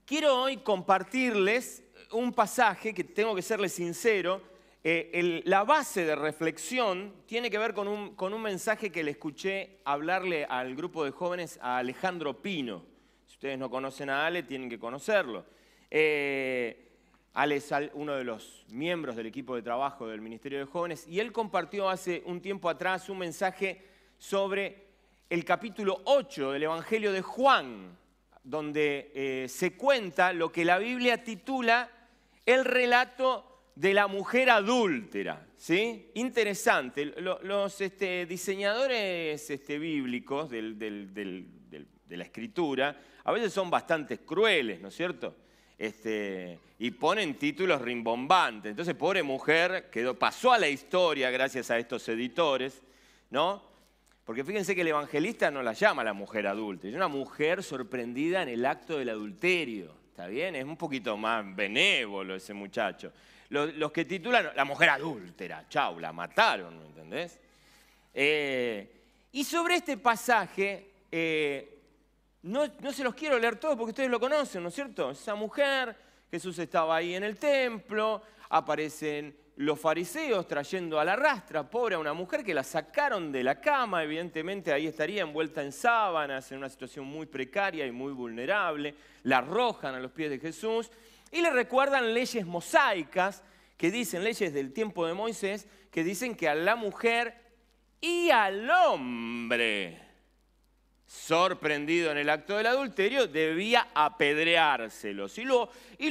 Quiero hoy compartirles un pasaje que tengo que serles sincero. La base de reflexión tiene que ver con un mensaje que le escuché hablarle al grupo de jóvenes a Alejandro Pino. Si ustedes no conocen a Ale, tienen que conocerlo. Ale es uno de los miembros del equipo de trabajo del Ministerio de Jóvenes y él compartió hace un tiempo atrás un mensaje sobre el capítulo 8 del Evangelio de Juan, donde se cuenta lo que la Biblia titula el relato de la mujer adúltera, ¿sí? Interesante. Los diseñadores bíblicos de la Escritura a veces son bastante crueles, ¿no es cierto? Y ponen títulos rimbombantes. Entonces, pobre mujer, pasó a la historia gracias a estos editores, ¿no? Porque fíjense que el evangelista no la llama la mujer adúltera, es una mujer sorprendida en el acto del adulterio, ¿está bien? Es un poquito más benévolo ese muchacho. Los que titulan la mujer adúltera, chau, la mataron, ¿me entendés? Y sobre este pasaje, no se los quiero leer todos porque ustedes lo conocen, ¿no es cierto? Esa mujer, Jesús estaba ahí en el templo, aparecen los fariseos trayendo a la rastra, pobre a una mujer que la sacaron de la cama, evidentemente ahí estaría envuelta en sábanas, en una situación muy precaria y muy vulnerable, la arrojan a los pies de Jesús y le recuerdan leyes mosaicas, que dicen, leyes del tiempo de Moisés, que dicen que a la mujer y al hombre sorprendido en el acto del adulterio, debía apedreárselos. Y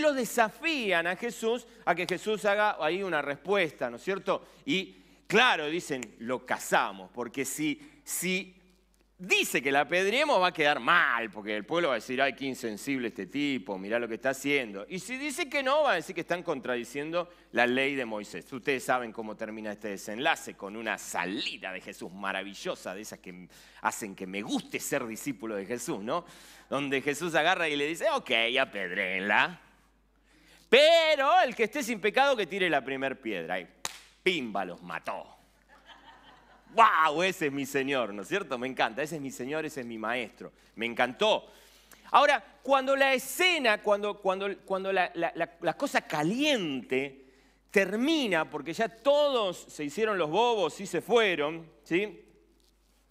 lo desafían a Jesús, a que Jesús haga ahí una respuesta, ¿no es cierto? Y claro, dicen, lo casamos, porque si dice que la apedreemos va a quedar mal, porque el pueblo va a decir, ay, qué insensible este tipo, mirá lo que está haciendo. Y si dice que no, va a decir que están contradiciendo la ley de Moisés. Ustedes saben cómo termina este desenlace, con una salida de Jesús maravillosa, de esas que hacen que me guste ser discípulo de Jesús, ¿no? Donde Jesús agarra y le dice, ok, apedréenla, pero el que esté sin pecado que tire la primer piedra. Y pimba, los mató. ¡Wow! Ese es mi Señor, ¿no es cierto? Me encanta, ese es mi Señor, ese es mi Maestro. Me encantó. Ahora, cuando la escena, cuando la cosa caliente termina, porque ya todos se hicieron los bobos y se fueron, ¿sí?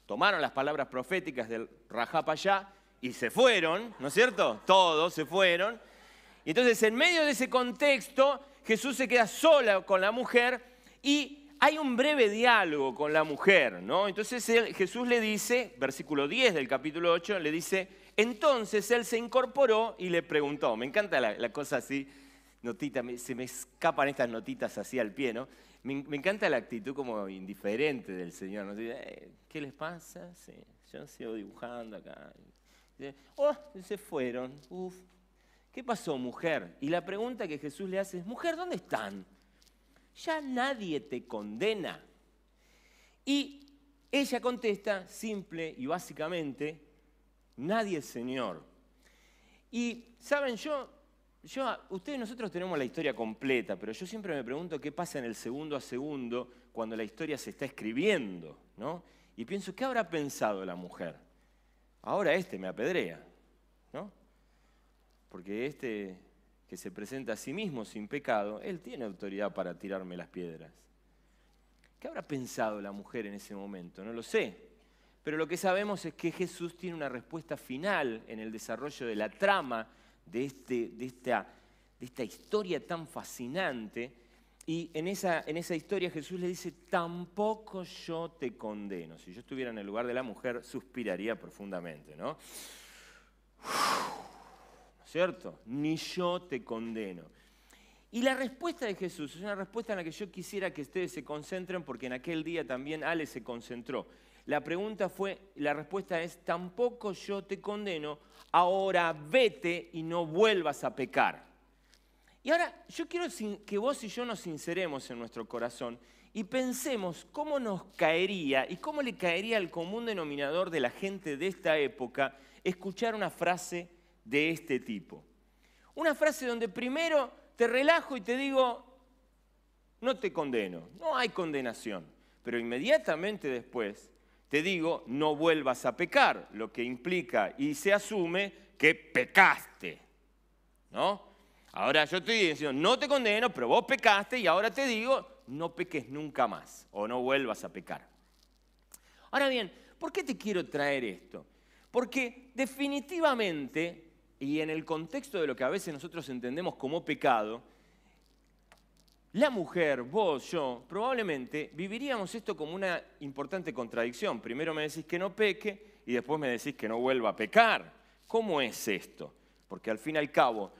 Tomaron las palabras proféticas del Rajá Payá y se fueron, ¿no es cierto? Todos se fueron. Y entonces, en medio de ese contexto, Jesús se queda sola con la mujer y hay un breve diálogo con la mujer, ¿no? Entonces Jesús le dice, versículo 10 del capítulo 8, le dice, entonces él se incorporó y le preguntó. Me encanta la cosa así, notita, se me escapan estas notitas así al pie, ¿no? Me encanta la actitud como indiferente del Señor, ¿no? ¿Qué les pasa? Sí, yo sigo dibujando acá. Se fueron, uf. ¿Qué pasó, mujer? Y la pregunta que Jesús le hace es, mujer, ¿dónde están? Ya nadie te condena. Y ella contesta simple y básicamente, nadie, Señor. Y saben, nosotros tenemos la historia completa, pero yo siempre me pregunto qué pasa en el segundo a segundo cuando la historia se está escribiendo, ¿no? Y pienso, ¿qué habrá pensado la mujer? Ahora me apedrea, ¿no? Porque que se presenta a sí mismo sin pecado, él tiene autoridad para tirarme las piedras. ¿Qué habrá pensado la mujer en ese momento? No lo sé. Pero lo que sabemos es que Jesús tiene una respuesta final en el desarrollo de la trama de esta historia tan fascinante. Y en esa historia Jesús le dice, tampoco yo te condeno. Si yo estuviera en el lugar de la mujer, suspiraría profundamente, ¿no? ¿Cierto? Ni yo te condeno. Y la respuesta de Jesús es una respuesta en la que yo quisiera que ustedes se concentren, porque en aquel día también Ale se concentró. La respuesta es, tampoco yo te condeno, ahora vete y no vuelvas a pecar. Y ahora yo quiero que vos y yo nos sinceremos en nuestro corazón y pensemos cómo nos caería y cómo le caería al común denominador de la gente de esta época escuchar una frase de este tipo. Una frase donde primero te relajo y te digo, no te condeno, no hay condenación, pero inmediatamente después te digo, no vuelvas a pecar, lo que implica y se asume que pecaste. ¿no? Ahora yo estoy diciendo, no te condeno, pero vos pecaste y ahora te digo, no peques nunca más o no vuelvas a pecar. Ahora bien, ¿por qué te quiero traer esto? Porque definitivamente, y en el contexto de lo que a veces nosotros entendemos como pecado, la mujer, vos, yo, probablemente viviríamos esto como una importante contradicción. Primero me decís que no peque y después me decís que no vuelva a pecar. ¿Cómo es esto? Porque al fin y al cabo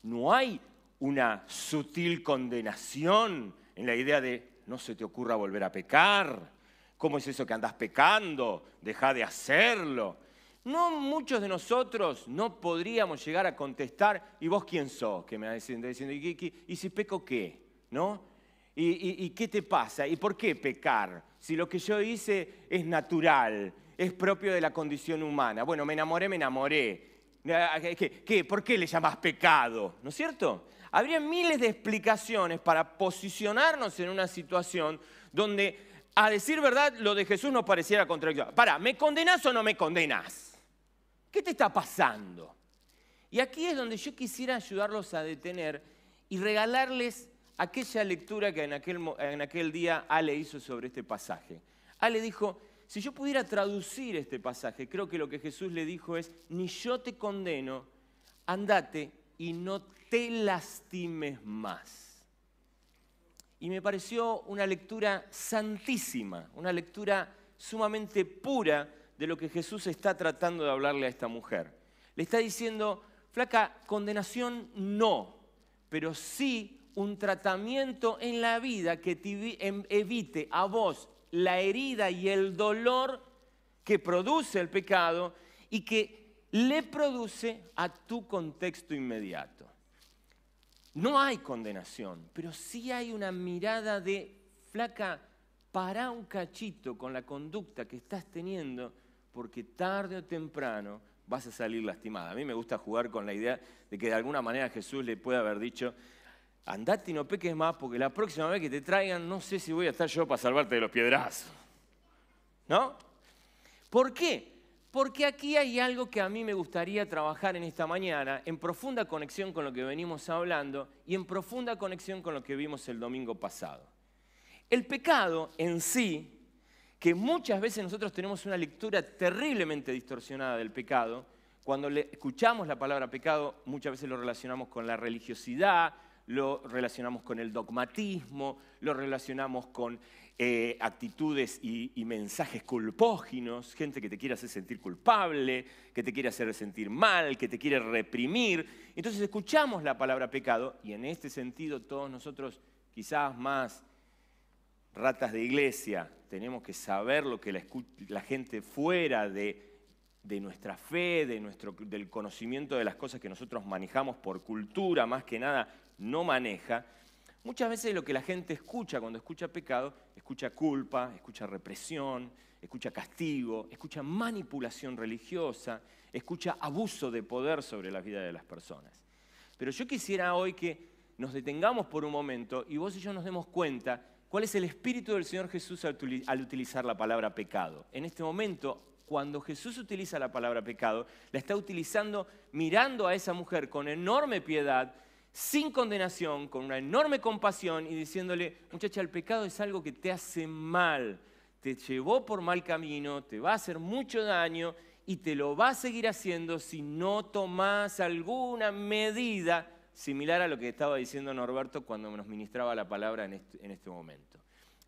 no hay una sutil condenación en la idea de no se te ocurra volver a pecar. ¿Cómo es eso que andás pecando? Deja de hacerlo. No, muchos de nosotros no podríamos llegar a contestar, ¿y vos quién sos? Que me va diciendo, ¿y si peco qué? ¿No? ¿Y qué te pasa? ¿Y por qué pecar? Si lo que yo hice es natural, es propio de la condición humana. Bueno, me enamoré. ¿Qué? ¿Por qué le llamás pecado? ¿No es cierto? Habría miles de explicaciones para posicionarnos en una situación donde, a decir verdad, lo de Jesús nos pareciera contradictorio. Pará, ¿me condenás o no me condenás? ¿Qué te está pasando? Y aquí es donde yo quisiera ayudarlos a detener y regalarles aquella lectura que en aquel día Ale hizo sobre este pasaje. Ale dijo, si yo pudiera traducir este pasaje, creo que lo que Jesús le dijo es, ni yo te condeno, andate y no te lastimes más. Y me pareció una lectura santísima, una lectura sumamente pura de lo que Jesús está tratando de hablarle a esta mujer. Le está diciendo, flaca, condenación no, pero sí un tratamiento en la vida que te evite a vos la herida y el dolor que produce el pecado y que le produce a tu contexto inmediato. No hay condenación, pero sí hay una mirada de, flaca, pará un cachito con la conducta que estás teniendo porque tarde o temprano vas a salir lastimada. A mí me gusta jugar con la idea de que de alguna manera Jesús le puede haber dicho, andate y no peques más porque la próxima vez que te traigan no sé si voy a estar yo para salvarte de los piedrazos. ¿No? ¿Por qué? Porque aquí hay algo que a mí me gustaría trabajar en esta mañana, en profunda conexión con lo que venimos hablando y en profunda conexión con lo que vimos el domingo pasado. El pecado en sí, que muchas veces nosotros tenemos una lectura terriblemente distorsionada del pecado, cuando escuchamos la palabra pecado, muchas veces lo relacionamos con la religiosidad, lo relacionamos con el dogmatismo, lo relacionamos con actitudes y mensajes culpógenos, gente que te quiere hacer sentir culpable, que te quiere hacer sentir mal, que te quiere reprimir. Entonces escuchamos la palabra pecado y en este sentido todos nosotros, quizás más ratas de iglesia, tenemos que saber lo que la gente fuera de nuestra fe, del conocimiento de las cosas que nosotros manejamos por cultura, más que nada, no maneja. Muchas veces lo que la gente escucha cuando escucha pecado, escucha culpa, escucha represión, escucha castigo, escucha manipulación religiosa, escucha abuso de poder sobre la vida de las personas. Pero yo quisiera hoy que nos detengamos por un momento y vos y yo nos demos cuenta cuál es el espíritu del Señor Jesús al utilizar la palabra pecado. En este momento, cuando Jesús utiliza la palabra pecado, la está utilizando mirando a esa mujer con enorme piedad, sin condenación, con una enorme compasión y diciéndole, muchacha, el pecado es algo que te hace mal, te llevó por mal camino, te va a hacer mucho daño y te lo va a seguir haciendo si no tomás alguna medida similar a lo que estaba diciendo Norberto cuando nos ministraba la palabra en este momento.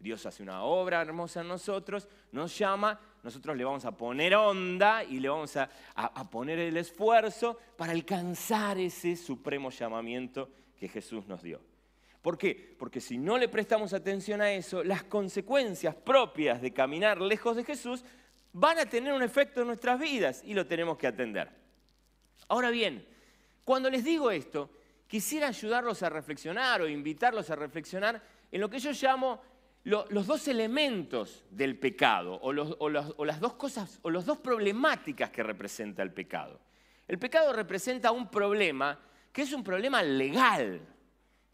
Dios hace una obra hermosa en nosotros, nos llama, nosotros le vamos a poner onda y le vamos a poner el esfuerzo para alcanzar ese supremo llamamiento que Jesús nos dio. ¿Por qué? Porque si no le prestamos atención a eso, las consecuencias propias de caminar lejos de Jesús van a tener un efecto en nuestras vidas y lo tenemos que atender. Ahora bien, cuando les digo esto, quisiera ayudarlos a reflexionar o invitarlos a reflexionar en lo que yo llamo los dos elementos del pecado o las dos cosas o las dos problemáticas que representa el pecado. El pecado representa un problema que es un problema legal,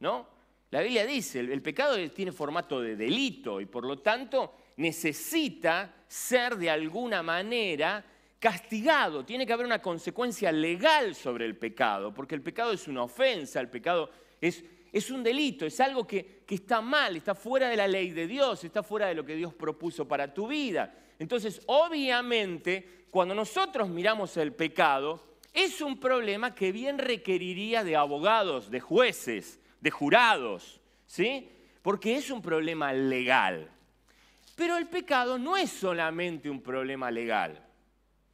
¿no? La Biblia dice, el pecado tiene formato de delito y por lo tanto necesita ser de alguna manera castigado, tiene que haber una consecuencia legal sobre el pecado, porque el pecado es una ofensa, el pecado es un delito, es algo que está mal, está fuera de la ley de Dios, está fuera de lo que Dios propuso para tu vida. Entonces, obviamente, cuando nosotros miramos el pecado, es un problema que bien requeriría de abogados, de jueces, de jurados, ¿sí? Porque es un problema legal. Pero el pecado no es solamente un problema legal,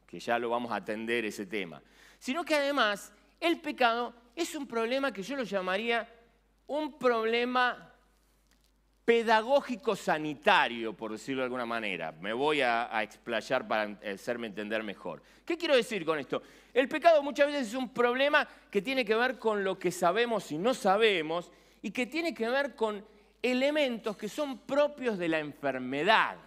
que ya lo vamos a atender ese tema, sino que además el pecado es un problema que yo lo llamaría un problema pedagógico sanitario, por decirlo de alguna manera. Me voy a explayar para hacerme entender mejor. ¿Qué quiero decir con esto? El pecado muchas veces es un problema que tiene que ver con lo que sabemos y no sabemos, y que tiene que ver con elementos que son propios de la enfermedad,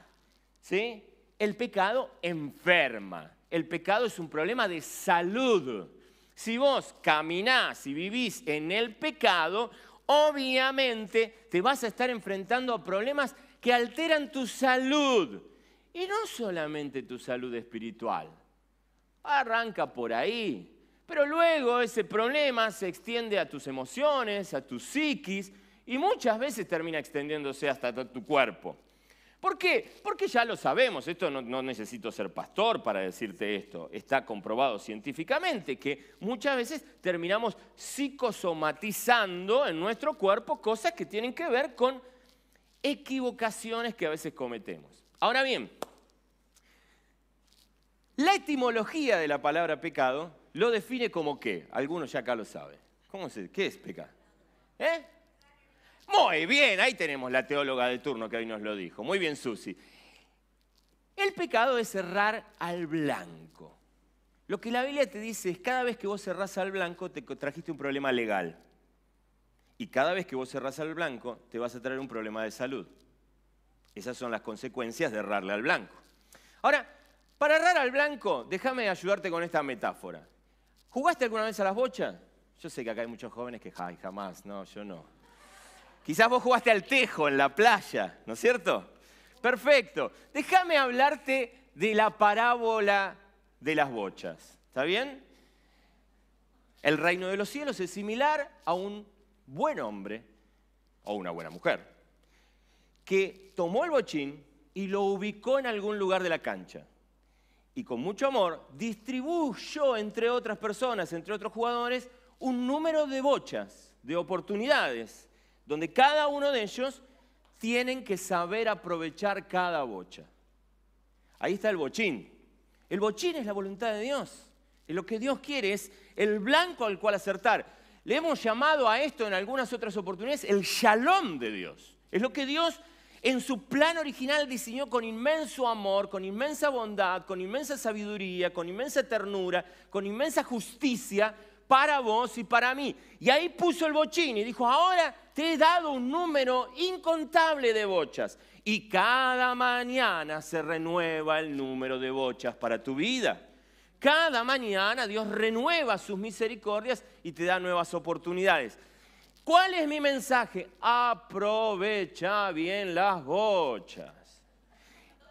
¿sí? El pecado enferma. El pecado es un problema de salud. Si vos caminás y vivís en el pecado, obviamente te vas a estar enfrentando a problemas que alteran tu salud. Y no solamente tu salud espiritual. Arranca por ahí. Pero luego ese problema se extiende a tus emociones, a tu psiquis, y muchas veces termina extendiéndose hasta tu cuerpo. ¿Por qué? Porque ya lo sabemos, esto no necesito ser pastor para decirte esto, está comprobado científicamente que muchas veces terminamos psicosomatizando en nuestro cuerpo cosas que tienen que ver con equivocaciones que a veces cometemos. Ahora bien, la etimología de la palabra pecado lo define como ¿qué? Algunos ya acá lo saben. ¿Qué es pecado? Muy bien, ahí tenemos la teóloga de turno que hoy nos lo dijo. Muy bien, Susi. El pecado es errar al blanco. Lo que la Biblia te dice es cada vez que vos errás al blanco te trajiste un problema legal. Y cada vez que vos errás al blanco te vas a traer un problema de salud. Esas son las consecuencias de errarle al blanco. Ahora, para errar al blanco, déjame ayudarte con esta metáfora. ¿Jugaste alguna vez a las bochas? Yo sé que acá hay muchos jóvenes que jamás, no, yo no. Quizás vos jugaste al tejo en la playa, ¿no es cierto? Perfecto. Déjame hablarte de la parábola de las bochas. ¿Está bien? El reino de los cielos es similar a un buen hombre o una buena mujer que tomó el bochín y lo ubicó en algún lugar de la cancha. Y con mucho amor distribuyó entre otras personas, entre otros jugadores, un número de bochas, de oportunidades, donde cada uno de ellos tienen que saber aprovechar cada bocha. Ahí está el bochín. El bochín es la voluntad de Dios. Y lo que Dios quiere es el blanco al cual acertar. Le hemos llamado a esto en algunas otras oportunidades el shalom de Dios. Es lo que Dios en su plan original diseñó con inmenso amor, con inmensa bondad, con inmensa sabiduría, con inmensa ternura, con inmensa justicia para vos y para mí. Y ahí puso el bochín y dijo, ahora te he dado un número incontable de bochas. Y cada mañana se renueva el número de bochas para tu vida. Cada mañana Dios renueva sus misericordias y te da nuevas oportunidades. ¿Cuál es mi mensaje? Aprovecha bien las bochas.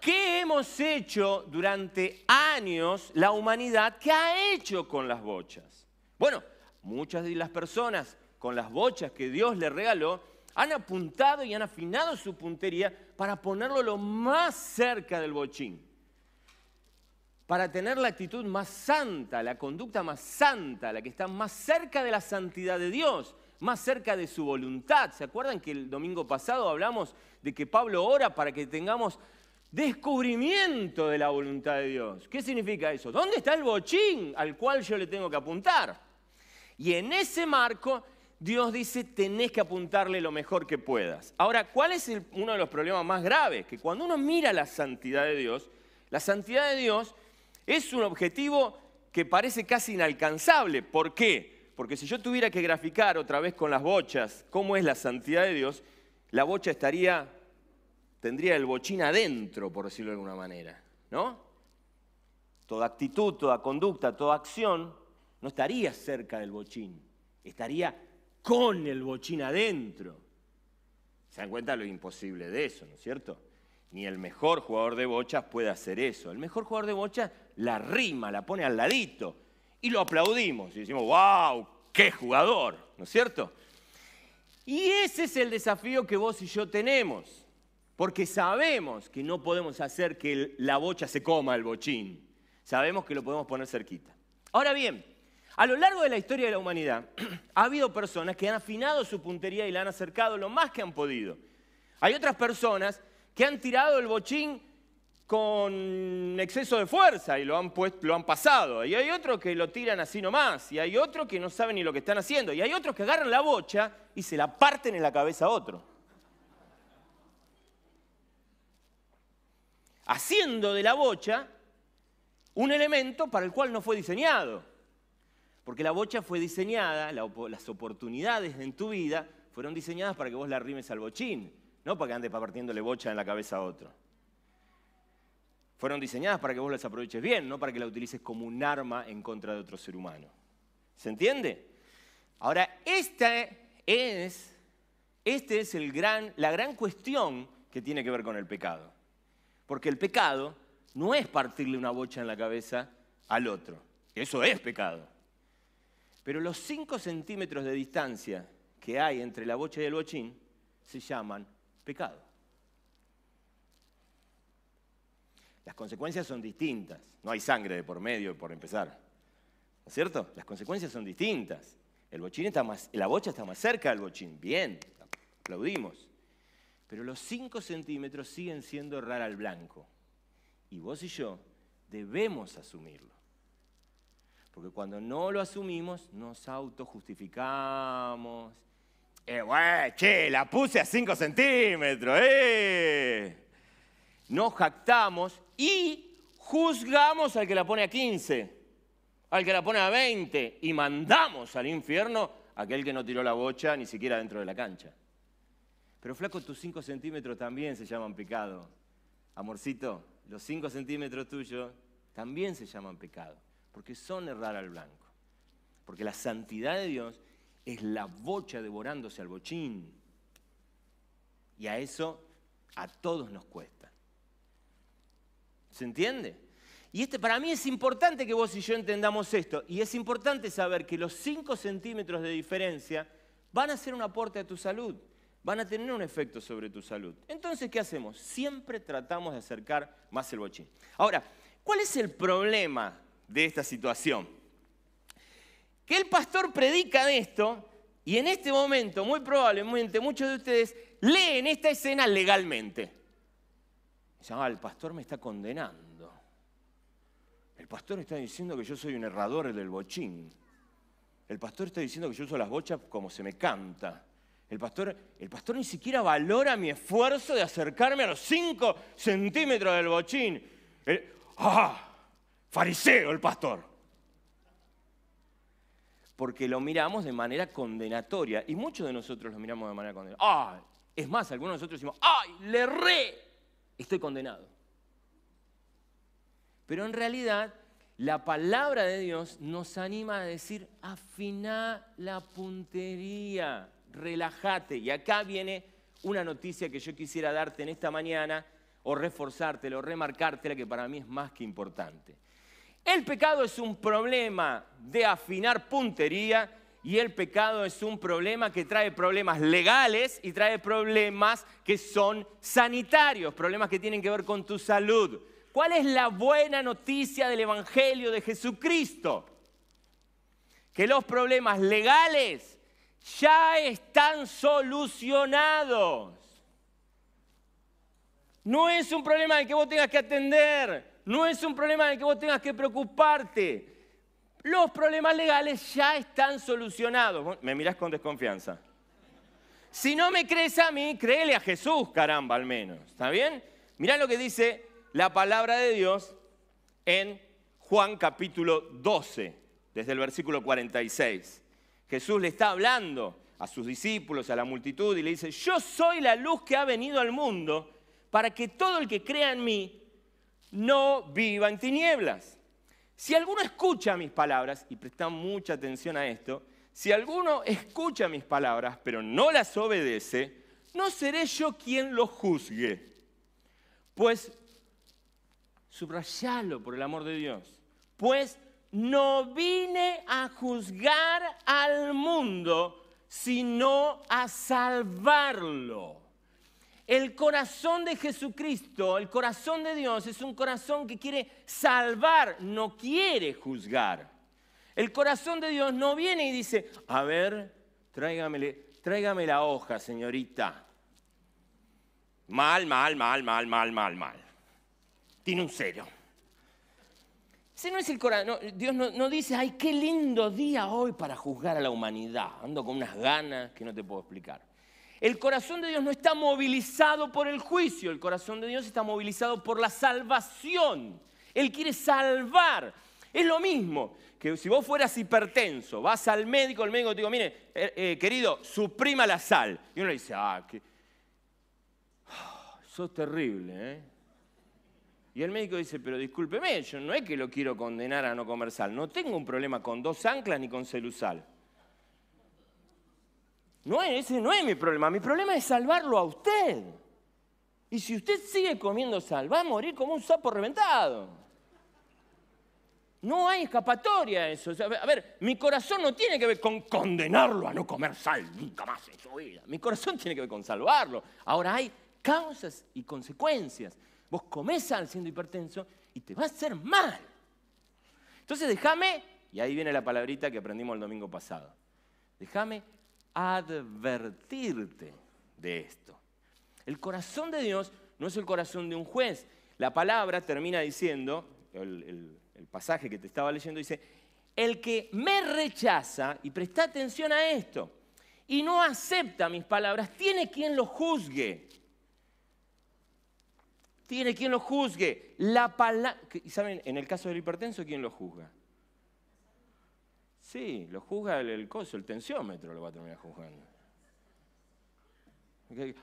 ¿Qué hemos hecho durante años la humanidad? ¿Qué ha hecho con las bochas? Bueno, muchas de las personas con las bochas que Dios les regaló han apuntado y han afinado su puntería para ponerlo lo más cerca del bochín. Para tener la actitud más santa, la conducta más santa, la que está más cerca de la santidad de Dios, más cerca de su voluntad. ¿Se acuerdan que el domingo pasado hablamos de que Pablo ora para que tengamos descubrimiento de la voluntad de Dios? ¿Qué significa eso? ¿Dónde está el bochín al cual yo le tengo que apuntar? Y en ese marco, Dios dice, tenés que apuntarle lo mejor que puedas. Ahora, ¿cuál es uno de los problemas más graves? Que cuando uno mira la santidad de Dios, la santidad de Dios es un objetivo que parece casi inalcanzable. ¿Por qué? Porque si yo tuviera que graficar otra vez con las bochas cómo es la santidad de Dios, la bocha tendría el bochín adentro, por decirlo de alguna manera, ¿no? Toda actitud, toda conducta, toda acción no estaría cerca del bochín, estaría con el bochín adentro. ¿Se dan cuenta lo imposible de eso, no es cierto? Ni el mejor jugador de bochas puede hacer eso. El mejor jugador de bochas la rima, la pone al ladito y lo aplaudimos y decimos, ¡wow! ¡Qué jugador! ¿No es cierto? Y ese es el desafío que vos y yo tenemos, porque sabemos que no podemos hacer que la bocha se coma el bochín. Sabemos que lo podemos poner cerquita. Ahora bien, a lo largo de la historia de la humanidad, ha habido personas que han afinado su puntería y la han acercado lo más que han podido. Hay otras personas que han tirado el bochín con exceso de fuerza y lo han pasado. Y hay otros que lo tiran así nomás. Y hay otros que no saben ni lo que están haciendo. Y hay otros que agarran la bocha y se la parten en la cabeza a otro. Haciendo de la bocha un elemento para el cual no fue diseñado. Porque la bocha fue diseñada, las oportunidades en tu vida fueron diseñadas para que vos la arrimes al bochín, no para que andes partiéndole bocha en la cabeza a otro. Fueron diseñadas para que vos las aproveches bien, no para que la utilices como un arma en contra de otro ser humano. ¿Se entiende? Ahora, esta es la gran cuestión que tiene que ver con el pecado. Porque el pecado no es partirle una bocha en la cabeza al otro. Eso es pecado. Pero los 5 centímetros de distancia que hay entre la bocha y el bochín se llaman pecado. Las consecuencias son distintas. No hay sangre de por medio, por empezar. ¿No es cierto? Las consecuencias son distintas. La bocha está más cerca del bochín. Bien, aplaudimos. Pero los 5 centímetros siguen siendo errar al blanco. Y vos y yo debemos asumirlo. Porque cuando no lo asumimos, nos autojustificamos. Che, la puse a 5 centímetros, Nos jactamos y juzgamos al que la pone a 15, al que la pone a 20 y mandamos al infierno a aquel que no tiró la bocha ni siquiera dentro de la cancha. Pero flaco, tus 5 centímetros también se llaman pecado. Amorcito, los 5 centímetros tuyos también se llaman pecado, porque son errar al blanco. Porque la santidad de Dios es la bocha devorándose al bochín. Y a eso a todos nos cuesta. ¿Se entiende? Y para mí es importante que vos y yo entendamos esto. Y es importante saber que los 5 centímetros de diferencia van a ser un aporte a tu salud. Van a tener un efecto sobre tu salud. Entonces, ¿qué hacemos? Siempre tratamos de acercar más el bochín. Ahora, ¿cuál es el problema de esta situación? Que el pastor predica de esto y en este momento, muy probablemente, muchos de ustedes leen esta escena legalmente. Dicen, el pastor me está condenando. El pastor está diciendo que yo soy un errador del bochín. El pastor está diciendo que yo uso las bochas como se me canta. El pastor ni siquiera valora mi esfuerzo de acercarme a los 5 centímetros del bochín. Fariseo el pastor. Porque lo miramos de manera condenatoria. Y muchos de nosotros lo miramos de manera condenatoria. Es más, algunos de nosotros decimos, le erré, estoy condenado. Pero en realidad, la palabra de Dios nos anima a decir, afiná la puntería, relájate. Y acá viene una noticia que yo quisiera darte en esta mañana, o reforzártela, o remarcártela, que para mí es más que importante. El pecado es un problema de afinar puntería y el pecado es un problema que trae problemas legales y trae problemas que son sanitarios, problemas que tienen que ver con tu salud. ¿Cuál es la buena noticia del Evangelio de Jesucristo? Que los problemas legales ya están solucionados. No es un problema del que vos tengas que atender. No es un problema del que vos tengas que preocuparte. Los problemas legales ya están solucionados. Me mirás con desconfianza. Si no me crees a mí, créele a Jesús, caramba, al menos. ¿Está bien? Mirá lo que dice la palabra de Dios en Juan capítulo 12, desde el versículo 46. Jesús le está hablando a sus discípulos, a la multitud, y le dice, yo soy la luz que ha venido al mundo para que todo el que crea en mí no viva en tinieblas. Si alguno escucha mis palabras, y presta mucha atención a esto, si alguno escucha mis palabras pero no las obedece, no seré yo quien lo juzgue. Pues Subrayalo por el amor de Dios. Pues no vine a juzgar al mundo, sino a salvarlo. El corazón de Jesucristo, el corazón de Dios, es un corazón que quiere salvar, no quiere juzgar. El corazón de Dios no viene y dice, a ver, tráigame la hoja, señorita. Mal. Tiene un 0. Ese no es el corazón. No, Dios no dice, ay, qué lindo día hoy para juzgar a la humanidad. Ando con unas ganas que no te puedo explicar. El corazón de Dios no está movilizado por el juicio. El corazón de Dios está movilizado por la salvación. Él quiere salvar. Es lo mismo que si vos fueras hipertenso, vas al médico, el médico te dice, mire, querido, suprima la sal. Y uno le dice, sos terrible, ¿eh? Y el médico dice, pero discúlpeme, yo no es que lo quiero condenar a no comer sal. No tengo un problema con 2 anclas ni con celusal. Ese no es mi problema es salvarlo a usted. Y si usted sigue comiendo sal, va a morir como un sapo reventado. No hay escapatoria a eso. O sea, a ver, mi corazón no tiene que ver con condenarlo a no comer sal nunca más en su vida. Mi corazón tiene que ver con salvarlo. Ahora hay causas y consecuencias. Vos comés sal siendo hipertenso y te va a hacer mal. Entonces déjame, y ahí viene la palabrita que aprendimos el domingo pasado, déjame advertirte de esto. El corazón de Dios no es el corazón de un juez. La palabra termina diciendo, el pasaje que te estaba leyendo dice, el que me rechaza, y presta atención a esto, y no acepta mis palabras, tiene quien lo juzgue. Tiene quien lo juzgue. ¿Saben? En el caso del hipertenso, ¿quién lo juzga? Sí, lo juzga el tensiómetro lo va a terminar juzgando.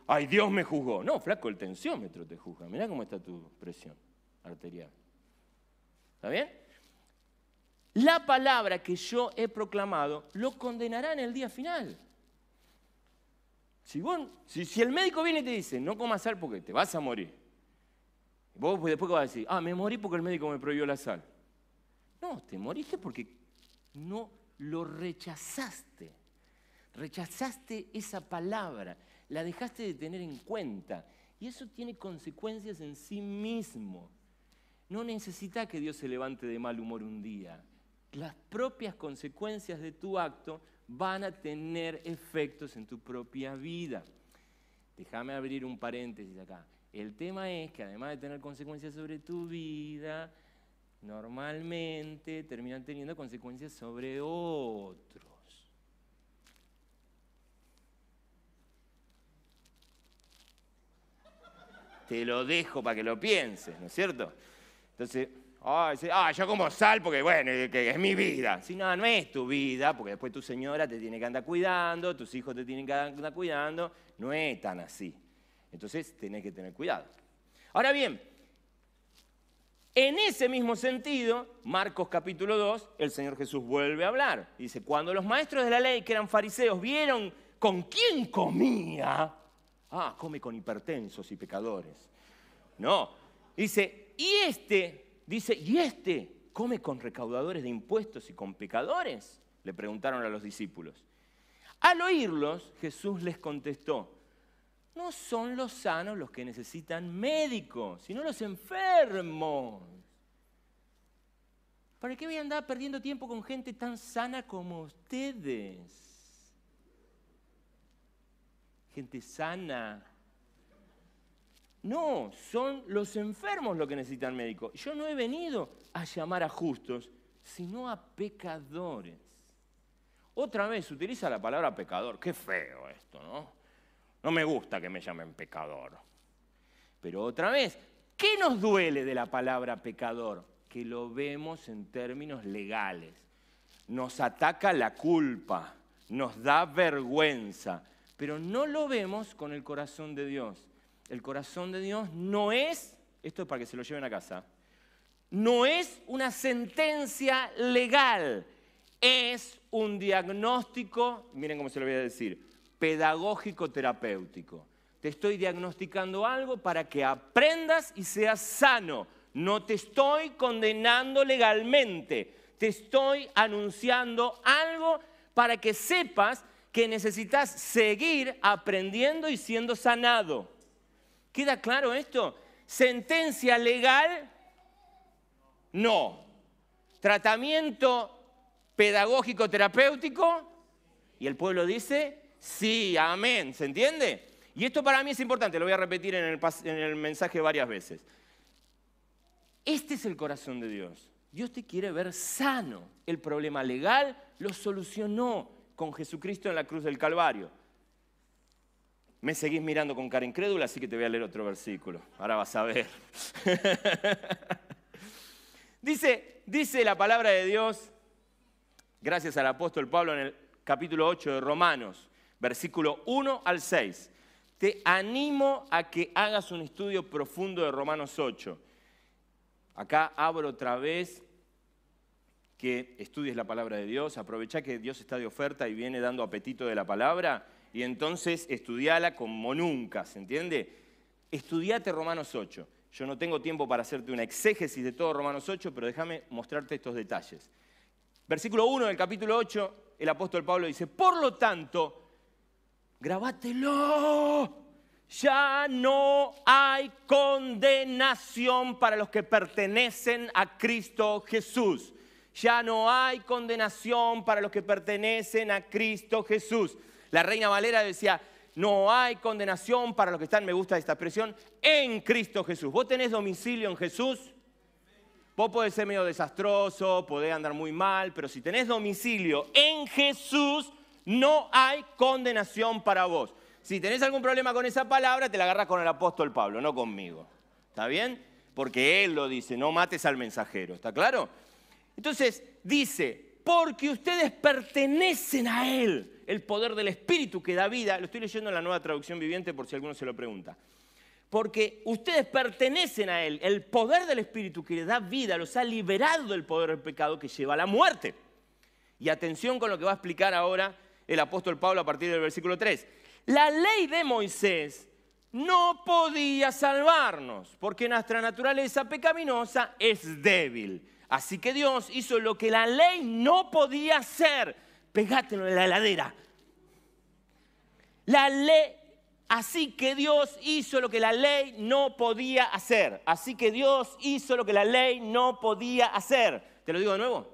Ay, Dios me juzgó. No, flaco, el tensiómetro te juzga. Mirá cómo está tu presión arterial. ¿Está bien? La palabra que yo he proclamado lo condenará en el día final. Si el médico viene y te dice, no comas sal porque te vas a morir. Vos después vas a decir, me morí porque el médico me prohibió la sal. No, te moriste porque no lo rechazaste. Rechazaste esa palabra, la dejaste de tener en cuenta. Y eso tiene consecuencias en sí mismo. No necesitas que Dios se levante de mal humor un día. Las propias consecuencias de tu acto van a tener efectos en tu propia vida. Déjame abrir un paréntesis acá. El tema es que además de tener consecuencias sobre tu vida, normalmente terminan teniendo consecuencias sobre otros. Te lo dejo para que lo pienses, ¿no es cierto? Entonces, yo como sal porque, bueno, que es mi vida. Si no es tu vida, porque después tu señora te tiene que andar cuidando, tus hijos te tienen que andar cuidando. No es tan así. Entonces, tenés que tener cuidado. Ahora bien, en ese mismo sentido, Marcos capítulo 2, el Señor Jesús vuelve a hablar. Dice, cuando los maestros de la ley, que eran fariseos, vieron con quién comía, come con hipertensos y pecadores. No, dice, y este come con recaudadores de impuestos y con pecadores, le preguntaron a los discípulos. Al oírlos, Jesús les contestó, no son los sanos los que necesitan médicos, sino los enfermos. ¿Para qué voy a andar perdiendo tiempo con gente tan sana como ustedes? Gente sana. No, son los enfermos los que necesitan médico. Yo no he venido a llamar a justos, sino a pecadores. Otra vez utiliza la palabra pecador. Qué feo esto, ¿no? No me gusta que me llamen pecador. Pero otra vez, ¿qué nos duele de la palabra pecador? Que lo vemos en términos legales. Nos ataca la culpa, nos da vergüenza, pero no lo vemos con el corazón de Dios. El corazón de Dios no es, esto es para que se lo lleven a casa, no es una sentencia legal, es un diagnóstico, miren cómo se lo voy a decir, pedagógico terapéutico. Te estoy diagnosticando algo para que aprendas y seas sano. No te estoy condenando legalmente. Te estoy anunciando algo para que sepas que necesitas seguir aprendiendo y siendo sanado. ¿Queda claro esto? Sentencia legal, no. Tratamiento pedagógico terapéutico, y el pueblo dice, sí, amén. ¿Se entiende? Y esto para mí es importante, lo voy a repetir en el mensaje varias veces. Este es el corazón de Dios. Dios te quiere ver sano. El problema legal lo solucionó con Jesucristo en la cruz del Calvario. Me seguís mirando con cara incrédula, así que te voy a leer otro versículo. Ahora vas a ver. Dice la palabra de Dios, gracias al apóstol Pablo en el capítulo 8 de Romanos, versículo 1 al 6. Te animo a que hagas un estudio profundo de Romanos 8. Acá abro otra vez que estudies la palabra de Dios. Aprovecha que Dios está de oferta y viene dando apetito de la palabra. Y entonces estudiala como nunca, ¿se entiende? Estudiate Romanos 8. Yo no tengo tiempo para hacerte una exégesis de todo Romanos 8, pero déjame mostrarte estos detalles. Versículo 1 del capítulo 8, el apóstol Pablo dice, por lo tanto, grabátelo. Ya no hay condenación para los que pertenecen a Cristo Jesús. Ya no hay condenación para los que pertenecen a Cristo Jesús. La Reina Valera decía, no hay condenación para los que están, me gusta esta expresión, en Cristo Jesús. ¿Vos tenés domicilio en Jesús? Vos podés ser medio desastroso, podés andar muy mal, pero si tenés domicilio en Jesús, no hay condenación para vos. Si tenés algún problema con esa palabra, te la agarrás con el apóstol Pablo, no conmigo. ¿Está bien? Porque él lo dice, no mates al mensajero. ¿Está claro? Entonces dice, porque ustedes pertenecen a él, el poder del Espíritu que da vida. Lo estoy leyendo en la Nueva Traducción Viviente por si alguno se lo pregunta. Porque ustedes pertenecen a él, el poder del Espíritu que le da vida, los ha liberado del poder del pecado que lleva a la muerte. Y atención con lo que va a explicar ahora el apóstol Pablo a partir del versículo 3. La ley de Moisés no podía salvarnos, porque nuestra naturaleza pecaminosa es débil. Así que Dios hizo lo que la ley no podía hacer. Pegátelo en la heladera. Así que Dios hizo lo que la ley no podía hacer. Así que Dios hizo lo que la ley no podía hacer. ¿Te lo digo de nuevo?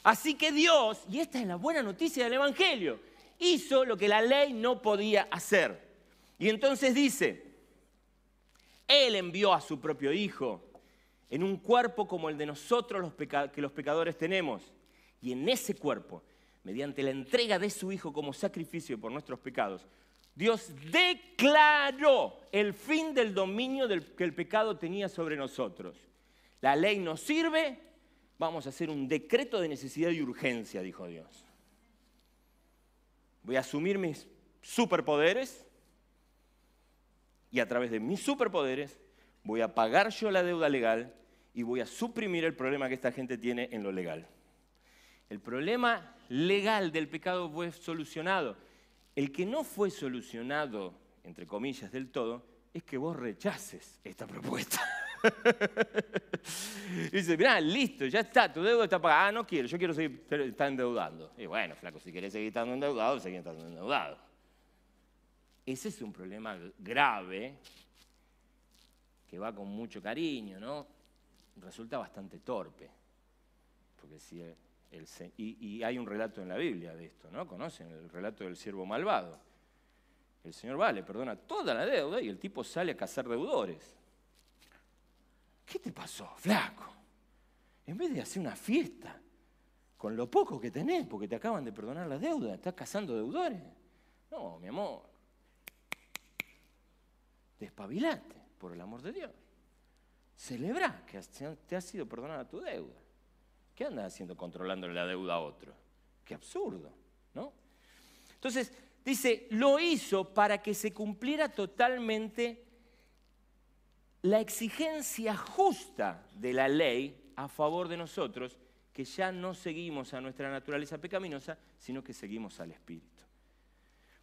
Así que Dios, y esta es la buena noticia del Evangelio, hizo lo que la ley no podía hacer. Y entonces dice, Él envió a su propio Hijo en un cuerpo como el de nosotros que los pecadores tenemos. Y en ese cuerpo, mediante la entrega de su Hijo como sacrificio por nuestros pecados, Dios declaró el fin del dominio que el pecado tenía sobre nosotros. La ley nos sirve, vamos a hacer un decreto de necesidad y urgencia, dijo Dios. Voy a asumir mis superpoderes y a través de mis superpoderes voy a pagar yo la deuda legal y voy a suprimir el problema que esta gente tiene en lo legal. El problema legal del pecado fue solucionado. El que no fue solucionado, entre comillas, del todo, es que vos rechaces esta propuesta. Dice, mirá, listo, ya está, tu deuda está pagada. Ah, no quiero, yo quiero seguir estando endeudando. Y bueno, flaco, si querés seguir estando endeudado, seguí estando endeudado. Ese es un problema grave que va con mucho cariño, ¿no? Resulta bastante torpe. Porque si y hay un relato en la Biblia de esto, ¿no? ¿Conocen el relato del siervo malvado? El Señor va, le perdona toda la deuda y el tipo sale a cazar deudores. ¿Qué te pasó, flaco? En vez de hacer una fiesta con lo poco que tenés, porque te acaban de perdonar la deuda, ¿estás cazando deudores? No, mi amor. Despabilate, por el amor de Dios. Celebrá que te ha sido perdonada tu deuda. ¿Qué andas haciendo controlándole la deuda a otro? Qué absurdo, ¿no? Entonces, dice, lo hizo para que se cumpliera totalmente la exigencia justa de la ley a favor de nosotros, que ya no seguimos a nuestra naturaleza pecaminosa, sino que seguimos al Espíritu.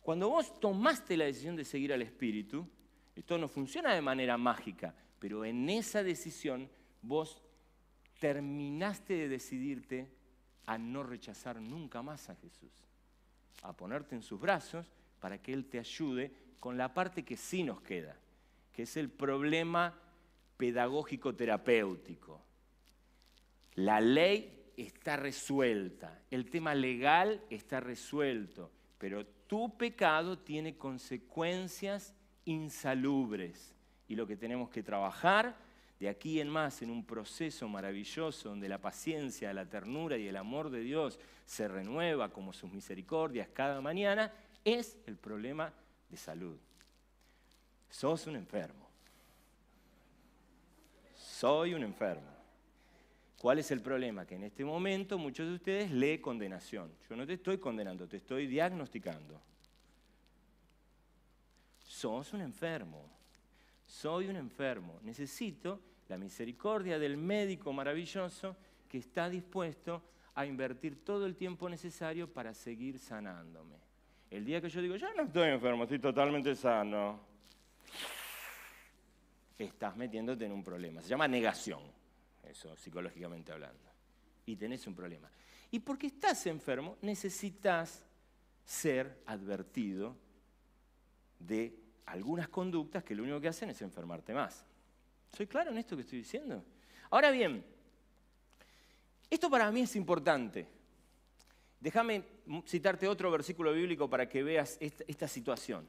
Cuando vos tomaste la decisión de seguir al Espíritu, esto no funciona de manera mágica, pero en esa decisión vos terminaste de decidirte a no rechazar nunca más a Jesús, a ponerte en sus brazos para que Él te ayude con la parte que sí nos queda, que es el problema pedagógico terapéutico. La ley está resuelta, el tema legal está resuelto, pero tu pecado tiene consecuencias insalubres y lo que tenemos que trabajar de aquí en más en un proceso maravilloso donde la paciencia, la ternura y el amor de Dios se renueva como sus misericordias cada mañana, es el problema de salud. Sos un enfermo. Soy un enfermo. ¿Cuál es el problema? Que en este momento muchos de ustedes leen condenación. Yo no te estoy condenando, te estoy diagnosticando. Sos un enfermo. Soy un enfermo. Necesito la misericordia del médico maravilloso que está dispuesto a invertir todo el tiempo necesario para seguir sanándome. El día que yo digo, ya no estoy enfermo, estoy totalmente sano, estás metiéndote en un problema. Se llama negación, eso psicológicamente hablando. Y tenés un problema. Y porque estás enfermo, necesitas ser advertido de algunas conductas que lo único que hacen es enfermarte más. ¿Soy claro en esto que estoy diciendo? Ahora bien, esto para mí es importante. Déjame citarte otro versículo bíblico para que veas esta situación.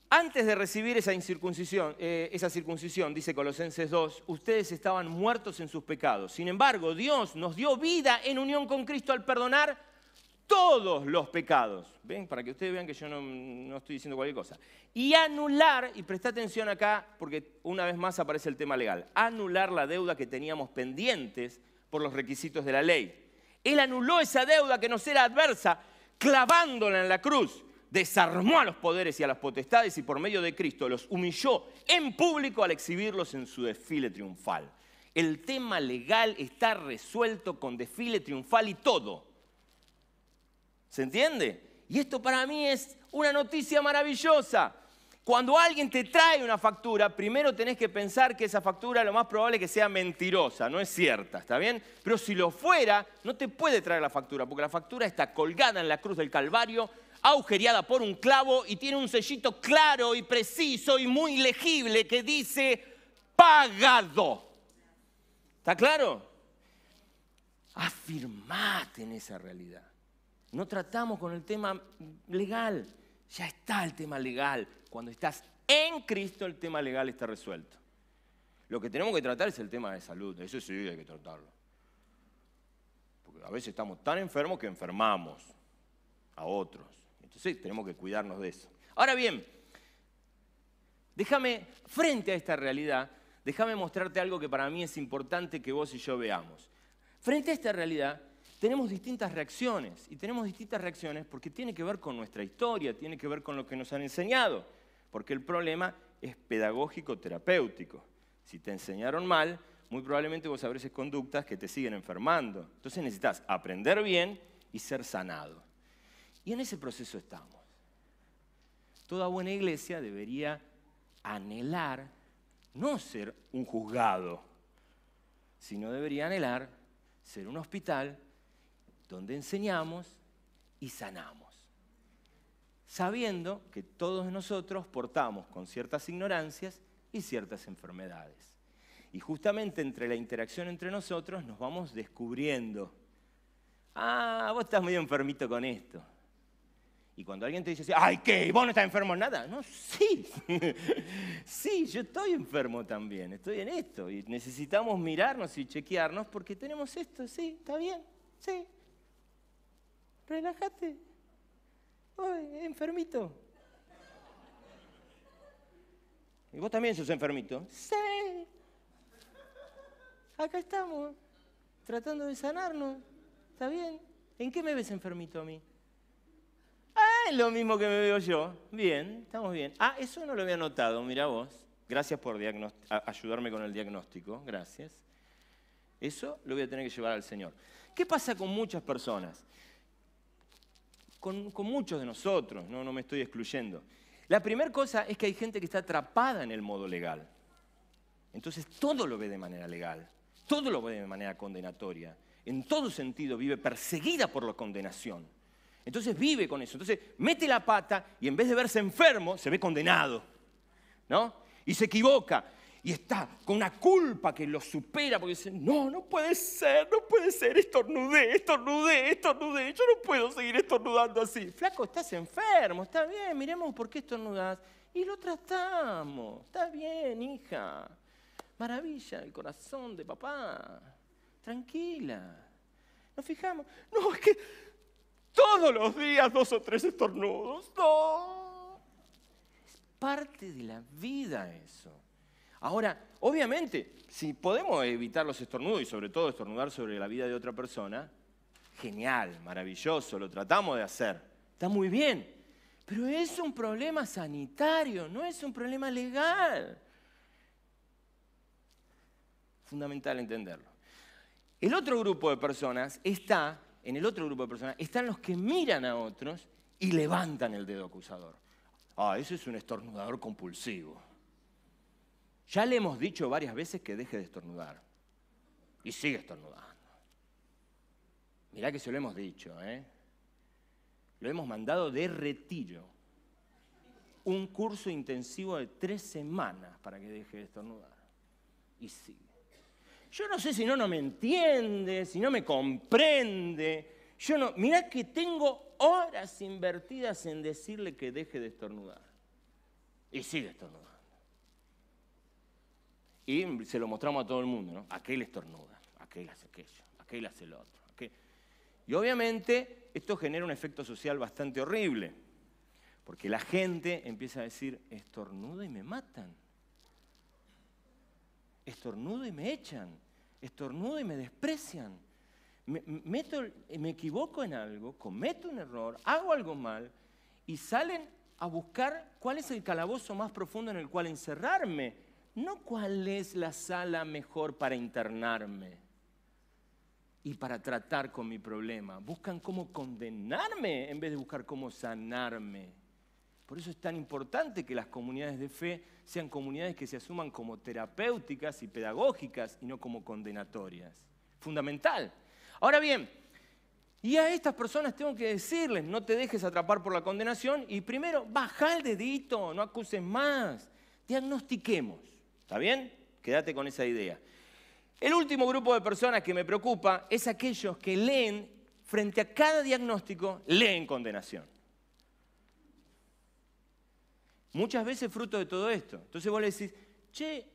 Antes de recibir esa circuncisión, dice Colosenses 2, ustedes estaban muertos en sus pecados. Sin embargo, Dios nos dio vida en unión con Cristo al perdonar todos los pecados. ¿Ven? Para que ustedes vean que yo no estoy diciendo cualquier cosa. Y anular, y presta atención acá, porque una vez más aparece el tema legal, anular la deuda que teníamos pendientes por los requisitos de la ley. Él anuló esa deuda que nos era adversa, clavándola en la cruz. Desarmó a los poderes y a las potestades y por medio de Cristo los humilló en público al exhibirlos en su desfile triunfal. El tema legal está resuelto con desfile triunfal y todo. ¿Se entiende? Y esto para mí es una noticia maravillosa. Cuando alguien te trae una factura, primero tenés que pensar que esa factura lo más probable es que sea mentirosa, no es cierta, ¿está bien? Pero si lo fuera, no te puede traer la factura, porque la factura está colgada en la cruz del Calvario, agujereada por un clavo y tiene un sellito claro y preciso y muy legible que dice pagado. ¿Está claro? Afirmate en esa realidad. No tratamos con el tema legal, ya está el tema legal. Cuando estás en Cristo, el tema legal está resuelto. Lo que tenemos que tratar es el tema de salud, eso sí hay que tratarlo. Porque a veces estamos tan enfermos que enfermamos a otros. Entonces tenemos que cuidarnos de eso. Ahora bien, frente a esta realidad, déjame mostrarte algo que para mí es importante que vos y yo veamos. Frente a esta realidad, tenemos distintas reacciones. Y tenemos distintas reacciones porque tiene que ver con nuestra historia, tiene que ver con lo que nos han enseñado. Porque el problema es pedagógico-terapéutico. Si te enseñaron mal, muy probablemente vos abrés conductas que te siguen enfermando. Entonces necesitas aprender bien y ser sanado. Y en ese proceso estamos. Toda buena iglesia debería anhelar no ser un juzgado, sino debería anhelar ser un hospital donde enseñamos y sanamos, sabiendo que todos nosotros portamos con ciertas ignorancias y ciertas enfermedades. Y justamente entre la interacción entre nosotros nos vamos descubriendo. Vos estás medio enfermito con esto. Y cuando alguien te dice, ¡ay, qué! ¿Vos no estás enfermo en nada? No, sí. Sí, yo estoy enfermo también, estoy en esto. Y necesitamos mirarnos y chequearnos porque tenemos esto, sí, está bien, sí. Relájate. Enfermito. ¿Y vos también sos enfermito? Sí. Acá estamos, tratando de sanarnos. ¿Está bien? ¿En qué me ves enfermito a mí? Es lo mismo que me veo yo. Bien, estamos bien. Eso no lo había notado, mira vos. Gracias por ayudarme con el diagnóstico, gracias. Eso lo voy a tener que llevar al Señor. ¿Qué pasa con muchas personas? Con muchos de nosotros, no me estoy excluyendo. La primera cosa es que hay gente que está atrapada en el modo legal. Entonces todo lo ve de manera legal, todo lo ve de manera condenatoria. En todo sentido vive perseguida por la condenación. Entonces vive con eso. Entonces mete la pata y en vez de verse enfermo, se ve condenado, ¿no? Y se equivoca. Y está con una culpa que lo supera porque dice, no puede ser, estornudé, yo no puedo seguir estornudando así. Flaco, estás enfermo, está bien, miremos por qué estornudás. Y lo tratamos, está bien, hija. Maravilla el corazón de papá, tranquila. Nos fijamos, no, es que todos los días 2 o 3 estornudos, no. Es parte de la vida eso. Ahora, obviamente, si podemos evitar los estornudos y sobre todo estornudar sobre la vida de otra persona, genial, maravilloso, lo tratamos de hacer. Está muy bien, pero es un problema sanitario, no es un problema legal. Fundamental entenderlo. En el otro grupo de personas están los que miran a otros y levantan el dedo acusador. Ese es un estornudador compulsivo. Ya le hemos dicho varias veces que deje de estornudar. Y sigue estornudando. Mirá que se lo hemos dicho, ¿eh? Lo hemos mandado de retiro. Un curso intensivo de 3 semanas para que deje de estornudar. Y sigue. Yo no sé si no me entiende, si no me comprende. Mirá que tengo horas invertidas en decirle que deje de estornudar. Y sigue estornudando. Y se lo mostramos a todo el mundo, ¿no? Aquel estornuda, aquel hace aquello, aquel hace lo otro. Y obviamente esto genera un efecto social bastante horrible, porque la gente empieza a decir, estornudo y me matan, estornudo y me echan, estornudo y me desprecian, me equivoco en algo, cometo un error, hago algo mal, y salen a buscar cuál es el calabozo más profundo en el cual encerrarme. No cuál es la sala mejor para internarme y para tratar con mi problema. Buscan cómo condenarme en vez de buscar cómo sanarme. Por eso es tan importante que las comunidades de fe sean comunidades que se asuman como terapéuticas y pedagógicas y no como condenatorias. Fundamental. Ahora bien, y a estas personas tengo que decirles, no te dejes atrapar por la condenación y primero, baja el dedito, no acuses más, diagnostiquemos. ¿Está bien? Quédate con esa idea. El último grupo de personas que me preocupa es aquellos que leen, frente a cada diagnóstico, leen condenación. Muchas veces fruto de todo esto. Entonces vos le decís, che,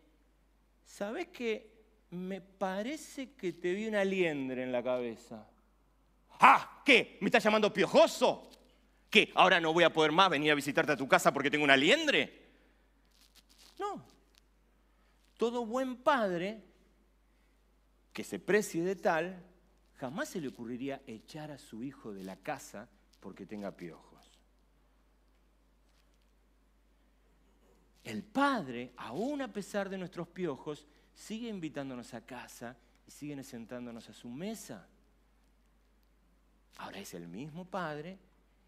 ¿sabés que me parece que te vi una liendre en la cabeza? ¿Qué? ¿Me estás llamando piojoso? ¿Qué? ¿Ahora no voy a poder más venir a visitarte a tu casa porque tengo una liendre? No. Todo buen padre que se precie de tal, jamás se le ocurriría echar a su hijo de la casa porque tenga piojos. El padre, aún a pesar de nuestros piojos, sigue invitándonos a casa y sigue sentándonos a su mesa. Ahora es el mismo padre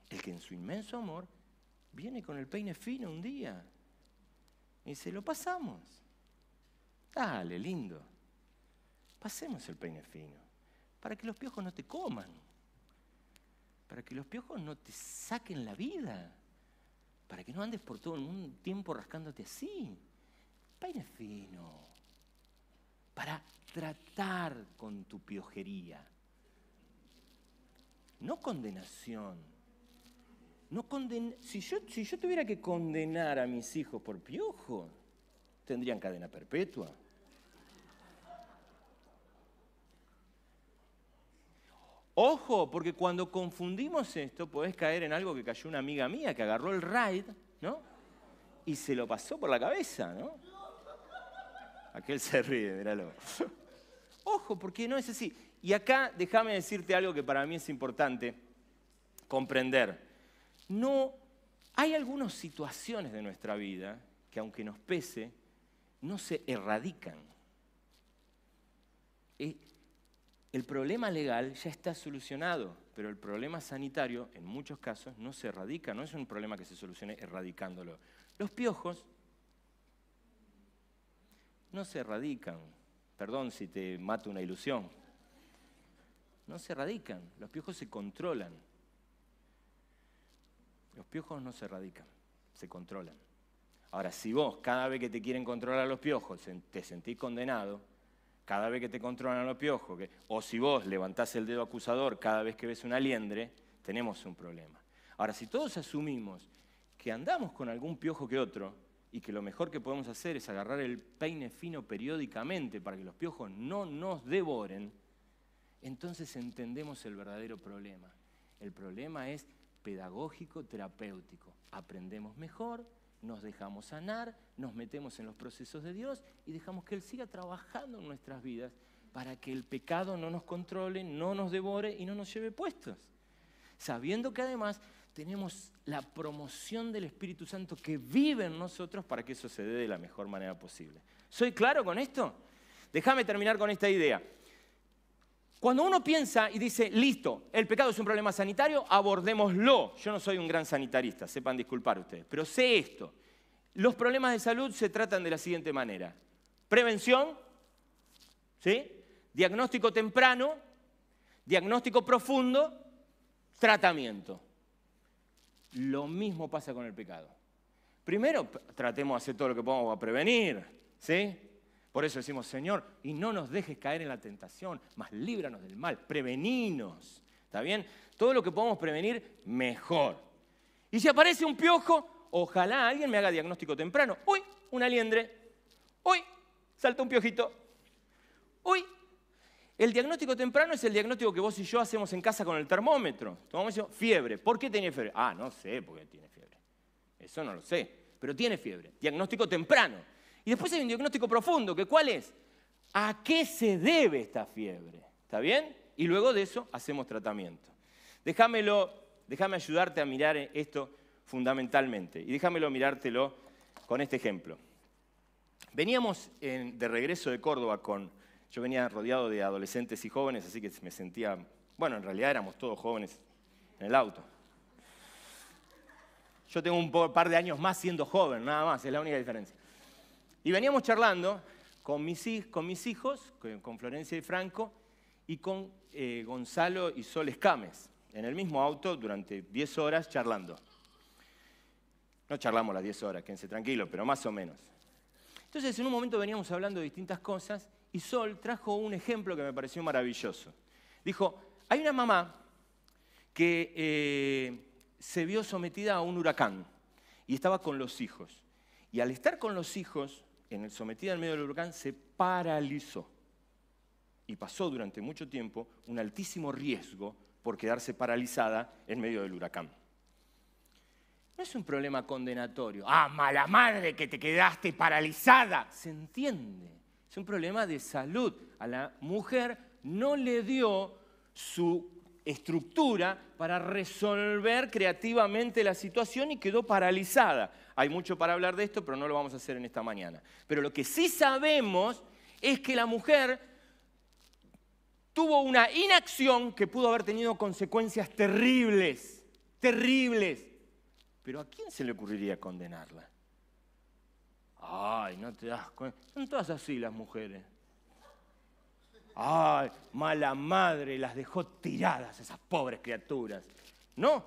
el que en su inmenso amor viene con el peine fino un día y se lo pasamos. Dale, lindo, pasemos el peine fino, para que los piojos no te coman, para que los piojos no te saquen la vida, para que no andes por todo el mundo un tiempo rascándote así. Peine fino, para tratar con tu piojería, no condenación. Si yo tuviera que condenar a mis hijos por piojo, tendrían cadena perpetua. Ojo, porque cuando confundimos esto, podés caer en algo que cayó una amiga mía que agarró el Raid, ¿no? Y se lo pasó por la cabeza, ¿no? Aquel se ríe, míralo. Ojo, porque no es así. Y acá déjame decirte algo que para mí es importante comprender. No, hay algunas situaciones de nuestra vida que aunque nos pese, no se erradican. El problema legal ya está solucionado, pero el problema sanitario, en muchos casos, no se erradica, no es un problema que se solucione erradicándolo. Los piojos no se erradican. Perdón si te mato una ilusión. No se erradican, los piojos se controlan. Los piojos no se erradican, se controlan. Ahora, si vos cada vez que te quieren controlar los piojos te sentís condenado, cada vez que te controlan los piojos, o si vos levantás el dedo acusador cada vez que ves una liendre, tenemos un problema. Ahora, si todos asumimos que andamos con algún piojo que otro y que lo mejor que podemos hacer es agarrar el peine fino periódicamente para que los piojos no nos devoren, entonces entendemos el verdadero problema. El problema es pedagógico, terapéutico. Aprendemos mejor, nos dejamos sanar, nos metemos en los procesos de Dios y dejamos que Él siga trabajando en nuestras vidas para que el pecado no nos controle, no nos devore y no nos lleve puestos. Sabiendo que además tenemos la promoción del Espíritu Santo que vive en nosotros para que eso se dé de la mejor manera posible. ¿Soy claro con esto? Déjame terminar con esta idea. Cuando uno piensa y dice, listo, el pecado es un problema sanitario, abordémoslo. Yo no soy un gran sanitarista, sepan disculpar ustedes, pero sé esto. Los problemas de salud se tratan de la siguiente manera. Prevención, ¿sí? Diagnóstico temprano, diagnóstico profundo, tratamiento. Lo mismo pasa con el pecado. Primero, tratemos de hacer todo lo que podamos para prevenir, ¿sí? Por eso decimos, Señor, y no nos dejes caer en la tentación, mas líbranos del mal, preveninos, ¿está bien? Todo lo que podamos prevenir, mejor. Y si aparece un piojo, ojalá alguien me haga diagnóstico temprano. ¡Uy! Una liendre. ¡Uy! Salta un piojito. ¡Uy! El diagnóstico temprano es el diagnóstico que vos y yo hacemos en casa con el termómetro. Tomamos fiebre. ¿Por qué tenía fiebre? Ah, no sé por qué tiene fiebre. Eso no lo sé, pero tiene fiebre. Diagnóstico temprano. Y después hay un diagnóstico profundo, que ¿cuál es? ¿A qué se debe esta fiebre? ¿Está bien? Y luego de eso hacemos tratamiento. Déjame ayudarte a mirar esto fundamentalmente. Y déjamelo mirártelo con este ejemplo. Veníamos de regreso de Córdoba yo venía rodeado de adolescentes y jóvenes, así que me sentía, bueno, en realidad éramos todos jóvenes en el auto. Yo tengo un par de años más siendo joven, nada más, es la única diferencia. Y veníamos charlando con mis hijos, con Florencia y Franco, y con Gonzalo y Sol Escames, en el mismo auto durante 10 horas charlando. No charlamos las 10 horas, quédense tranquilos, pero más o menos. Entonces, en un momento veníamos hablando de distintas cosas, y Sol trajo un ejemplo que me pareció maravilloso. Dijo, hay una mamá que se vio sometida a un huracán, y estaba con los hijos. Y al estar con los hijos, sometida en medio del huracán, se paralizó. Y pasó durante mucho tiempo un altísimo riesgo por quedarse paralizada en medio del huracán. No es un problema condenatorio. ¡Ah, mala madre que te quedaste paralizada! Se entiende. Es un problema de salud. A la mujer no le dio su estructura para resolver creativamente la situación y quedó paralizada. Hay mucho para hablar de esto, pero no lo vamos a hacer en esta mañana. Pero lo que sí sabemos es que la mujer tuvo una inacción que pudo haber tenido consecuencias terribles, terribles. Pero ¿a quién se le ocurriría condenarla? Ay, no te das cuenta. Son todas así las mujeres. Ay, mala madre, las dejó tiradas esas pobres criaturas. No.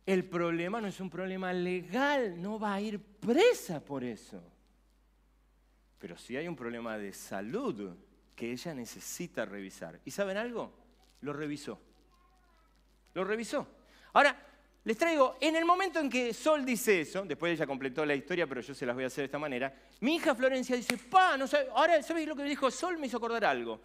El problema no es un problema legal, no va a ir presa por eso. Pero sí hay un problema de salud que ella necesita revisar. ¿Y saben algo? Lo revisó. Lo revisó. Ahora, les traigo, en el momento en que Sol dice eso, después ella completó la historia, pero yo se las voy a hacer de esta manera, mi hija Florencia dice, no sabe, ahora, ¿sabes lo que me dijo Sol? Me hizo acordar algo.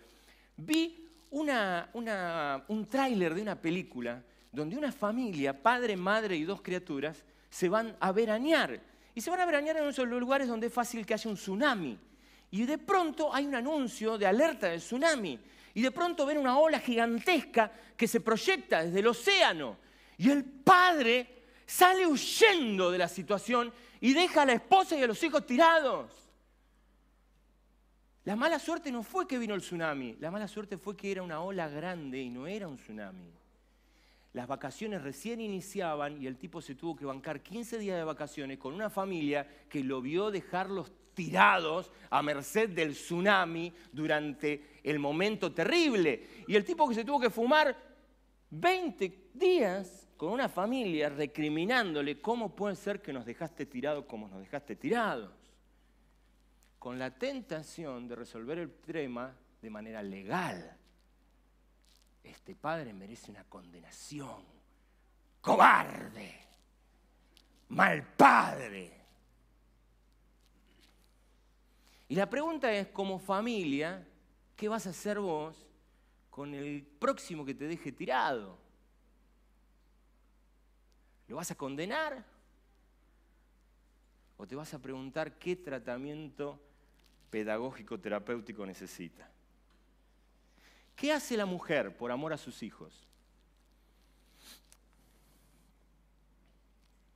Vi un tráiler de una película donde una familia, padre, madre y 2 criaturas, se van a veranear. Y se van a veranear en uno de esos lugares donde es fácil que haya un tsunami. Y de pronto hay un anuncio de alerta de tsunami. Y de pronto ven una ola gigantesca que se proyecta desde el océano. Y el padre sale huyendo de la situación y deja a la esposa y a los hijos tirados. La mala suerte no fue que vino el tsunami. La mala suerte fue que era una ola grande y no era un tsunami. Las vacaciones recién iniciaban y el tipo se tuvo que bancar 15 días de vacaciones con una familia que lo vio dejar tirados a merced del tsunami durante el momento terrible. Y el tipo que se tuvo que fumar 20 días con una familia recriminándole, ¿cómo puede ser que nos dejaste tirados como nos dejaste tirados? Con la tentación de resolver el tema de manera legal. Este padre merece una condenación. ¡Cobarde! ¡Mal padre! Y la pregunta es, como familia, ¿qué vas a hacer vos con el próximo que te deje tirado? ¿Lo vas a condenar? ¿O te vas a preguntar qué tratamiento pedagógico terapéutico necesita? ¿Qué hace la mujer por amor a sus hijos?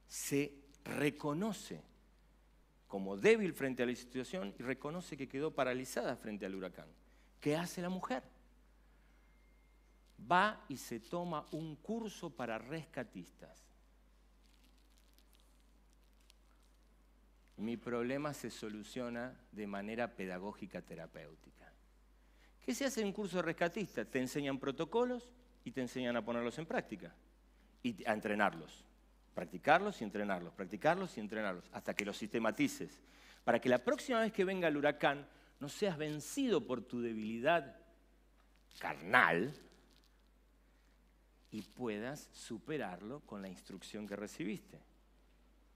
Se reconoce como débil frente a la situación y reconoce que quedó paralizada frente al huracán. ¿Qué hace la mujer? Va y se toma un curso para rescatistas. Mi problema se soluciona de manera pedagógica terapéutica. ¿Qué se hace en un curso de rescatista? Te enseñan protocolos y te enseñan a ponerlos en práctica y a entrenarlos. Practicarlos y entrenarlos, practicarlos y entrenarlos, hasta que los sistematices. Para que la próxima vez que venga el huracán no seas vencido por tu debilidad carnal y puedas superarlo con la instrucción que recibiste.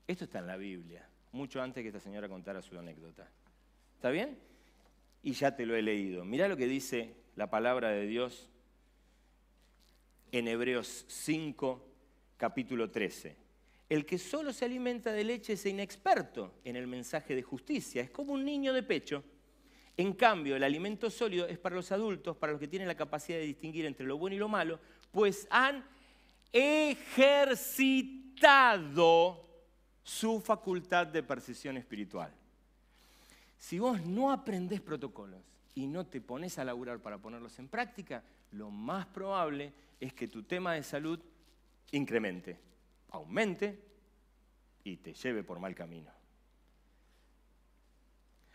Esto está en la Biblia, mucho antes que esta señora contara su anécdota. ¿Está bien? Y ya te lo he leído. Mirá lo que dice la palabra de Dios en Hebreos 5, capítulo 13. El que solo se alimenta de leche es inexperto en el mensaje de justicia. Es como un niño de pecho. En cambio, el alimento sólido es para los adultos, para los que tienen la capacidad de distinguir entre lo bueno y lo malo, pues han ejercitado su facultad de percepción espiritual. Si vos no aprendés protocolos y no te pones a laburar para ponerlos en práctica, lo más probable es que tu tema de salud incremente, aumente y te lleve por mal camino.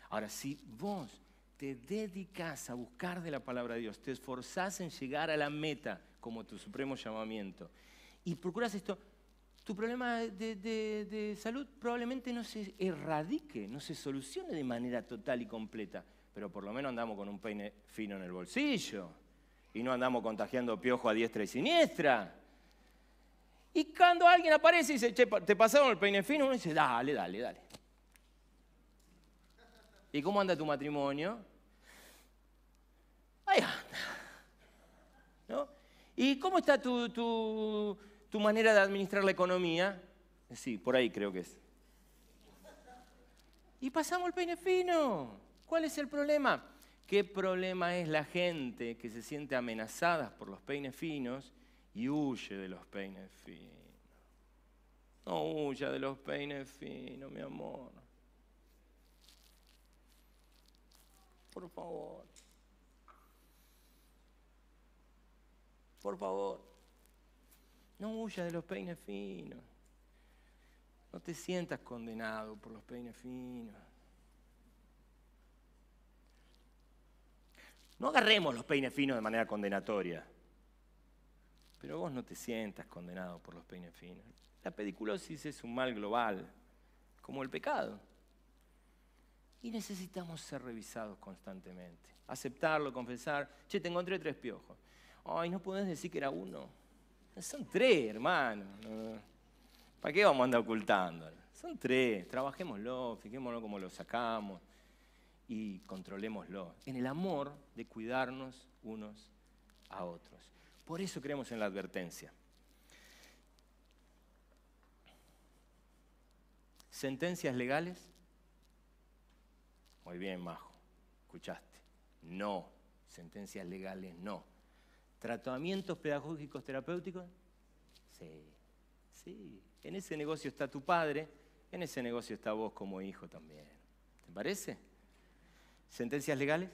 Ahora, si vos te dedicás a buscar de la palabra de Dios, te esforzás en llegar a la meta como tu supremo llamamiento y procurás esto, tu problema de salud probablemente no se erradique, no se solucione de manera total y completa, pero por lo menos andamos con un peine fino en el bolsillo y no andamos contagiando piojo a diestra y siniestra. Y cuando alguien aparece y dice, che, ¿te pasaron el peine fino? Uno dice, dale. ¿Y cómo anda tu matrimonio? Ahí anda. ¿No? ¿Y cómo está tu manera de administrar la economía? Sí, por ahí creo que es. Y pasamos el peine fino. ¿Cuál es el problema? ¿Qué problema es la gente que se siente amenazada por los peines finos y huye de los peines finos? No huya de los peines finos, mi amor. Por favor. Por favor. No huya de los peines finos. No te sientas condenado por los peines finos. No agarremos los peines finos de manera condenatoria. Pero vos no te sientas condenado por los peines finos. La pediculosis es un mal global, como el pecado. Y necesitamos ser revisados constantemente. Aceptarlo, confesar. Che, te encontré 3 piojos. Ay, no podés decir que era 1. Son 3, hermano. ¿Para qué vamos a andar ocultándolo? Son 3. Trabajémoslo, fijémonos cómo lo sacamos y controlémoslo. En el amor de cuidarnos unos a otros. Por eso creemos en la advertencia. ¿Sentencias legales? Muy bien, Majo. Escuchaste. No. Sentencias legales, no. ¿Tratamientos pedagógicos terapéuticos? Sí. En ese negocio está tu padre, en ese negocio está vos como hijo también. ¿Te parece? ¿Sentencias legales?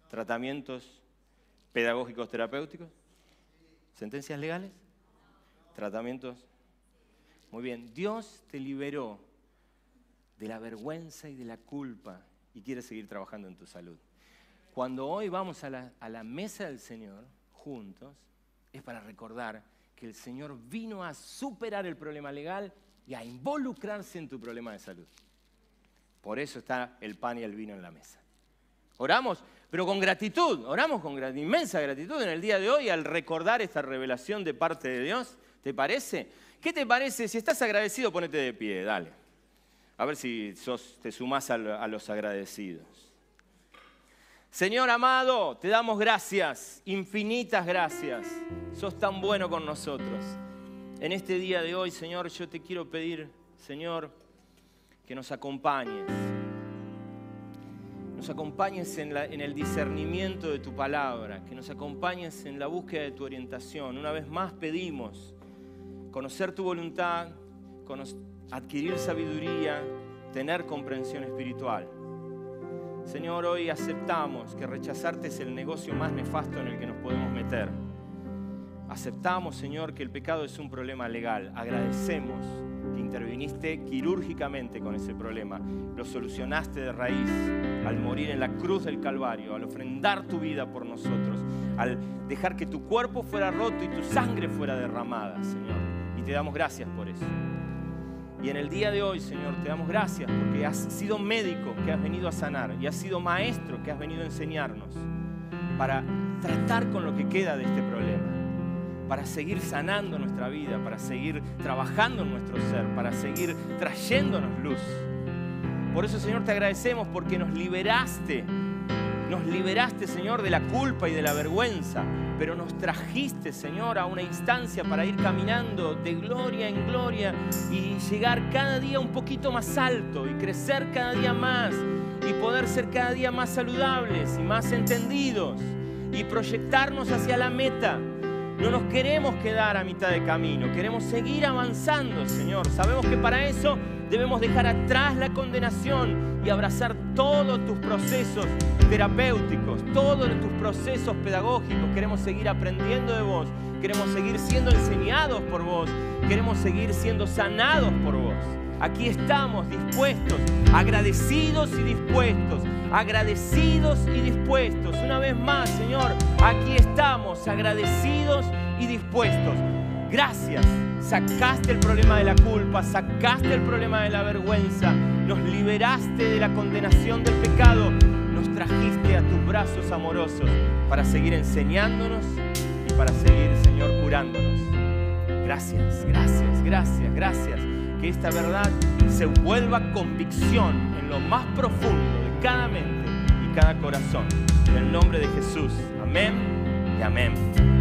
¿Tratamientos pedagógicos terapéuticos? ¿Sentencias legales? ¿Tratamientos? Muy bien. Dios te liberó de la vergüenza y de la culpa y quiere seguir trabajando en tu salud. Cuando hoy vamos a la mesa del Señor juntos, es para recordar que el Señor vino a superar el problema legal y a involucrarse en tu problema de salud. Por eso está el pan y el vino en la mesa. Oramos, pero con gratitud, oramos con inmensa gratitud en el día de hoy al recordar esta revelación de parte de Dios. ¿Te parece? ¿Qué te parece? Si estás agradecido, ponete de pie, dale. A ver si te sumás a los agradecidos. Señor amado, te damos gracias, infinitas gracias. Sos tan bueno con nosotros. En este día de hoy, Señor, yo te quiero pedir, Señor, que nos acompañes. Nos acompañes en el discernimiento de tu palabra, que nos acompañes en la búsqueda de tu orientación. Una vez más pedimos conocer tu voluntad, adquirir sabiduría, tener comprensión espiritual. Señor, hoy aceptamos que rechazarte es el negocio más nefasto en el que nos podemos meter. Aceptamos, Señor, que el pecado es un problema legal. Agradecemos que interviniste quirúrgicamente con ese problema. Lo solucionaste de raíz al morir en la cruz del Calvario, al ofrendar tu vida por nosotros, al dejar que tu cuerpo fuera roto y tu sangre fuera derramada, Señor. Y te damos gracias por eso. Y en el día de hoy, Señor, te damos gracias porque has sido médico que has venido a sanar y has sido maestro que has venido a enseñarnos para tratar con lo que queda de este problema, para seguir sanando nuestra vida, para seguir trabajando en nuestro ser, para seguir trayéndonos luz. Por eso, Señor, te agradecemos porque nos liberaste, Señor, de la culpa y de la vergüenza, pero nos trajiste, Señor, a una instancia para ir caminando de gloria en gloria y llegar cada día un poquito más alto y crecer cada día más y poder ser cada día más saludables y más entendidos y proyectarnos hacia la meta. No nos queremos quedar a mitad de camino, queremos seguir avanzando, Señor. Sabemos que para eso debemos dejar atrás la condenación y abrazar todos tus procesos terapéuticos, todos tus procesos pedagógicos. Queremos seguir aprendiendo de vos, queremos seguir siendo enseñados por vos, queremos seguir siendo sanados por vos. Aquí estamos dispuestos, agradecidos y dispuestos, agradecidos y dispuestos. Una vez más, Señor, aquí estamos, agradecidos y dispuestos. Gracias, sacaste el problema de la culpa, sacaste el problema de la vergüenza, nos liberaste de la condenación del pecado, nos trajiste a tus brazos amorosos para seguir enseñándonos y para seguir, Señor, curándonos. Gracias, gracias, gracias, gracias. Que esta verdad se vuelva convicción en lo más profundo de cada mente y cada corazón. En el nombre de Jesús. Amén y amén.